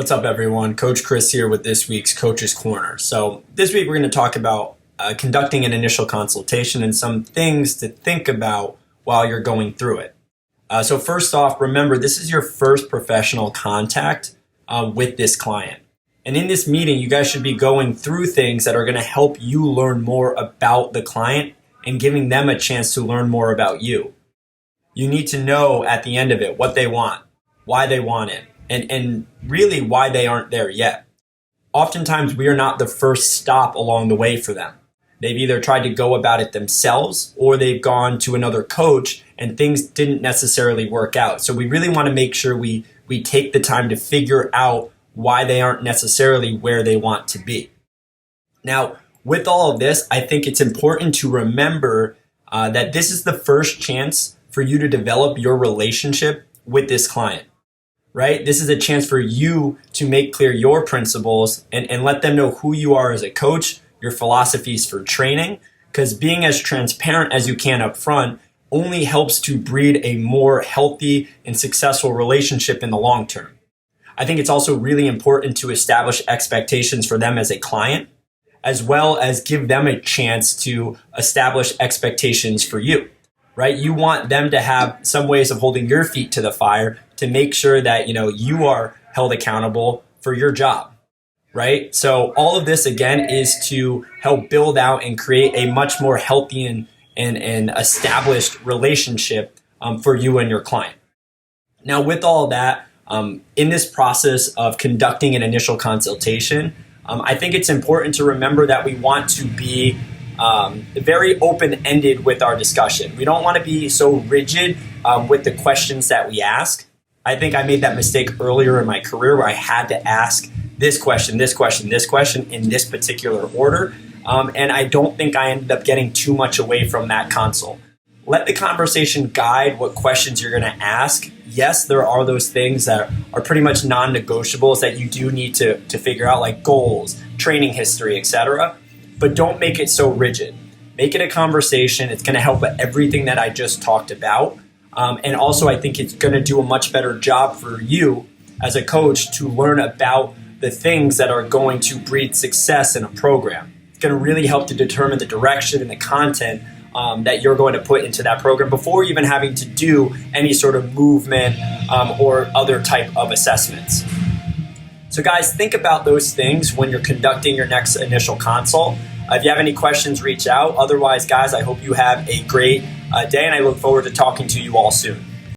What's up, everyone? Coach Chris here with this week's Coach's Corner. So this week we're going to talk about conducting an initial consultation and some things to think about while you're going through it. So first off, remember, this is your first professional contact with this client. And in this meeting, you guys should be going through things that are going to help you learn more about the client and giving them a chance to learn more about you. You need to know at the end of it what they want, why they want it, and really why they aren't there yet. Oftentimes, we are not the first stop along the way for them. They've either tried to go about it themselves or they've gone to another coach and things didn't necessarily work out. So we really want to make sure we take the time to figure out why they aren't necessarily where they want to be. Now, with all of this, I think it's important to remember that this is the first chance for you to develop your relationship with this client. Right? This is a chance for you to make clear your principles and let them know who you are as a coach, your philosophies for training, because being as transparent as you can up front only helps to breed a more healthy and successful relationship in the long term. I think it's also really important to establish expectations for them as a client, as well as give them a chance to establish expectations for you. Right? You want them to have some ways of holding your feet to the fire to make sure that, you are held accountable for your job, right? So all of this, again, is to help build out and create a much more healthy and established relationship for you and your client. Now, with all that, in this process of conducting an initial consultation, I think it's important to remember that we want to be very open-ended with our discussion. We don't want to be so rigid with the questions that we ask. I think I made that mistake earlier in my career where I had to ask this question, this question, this question in this particular order. And I don't think I ended up getting too much away from that consult. Let the conversation guide what questions you're going to ask. Yes, there are those things that are pretty much non-negotiables that you do need to figure out, like goals, training history, etc. But don't make it so rigid. Make it a conversation. It's going to help with everything that I just talked about. And also, I think it's going to do a much better job for you as a coach to learn about the things that are going to breed success in a program. It's going to really help to determine the direction and the content that you're going to put into that program before even having to do any sort of movement or other type of assessments. So guys, think about those things when you're conducting your next initial consult. If you have any questions, reach out. Otherwise, guys, I hope you have a great day, and I look forward to talking to you all soon.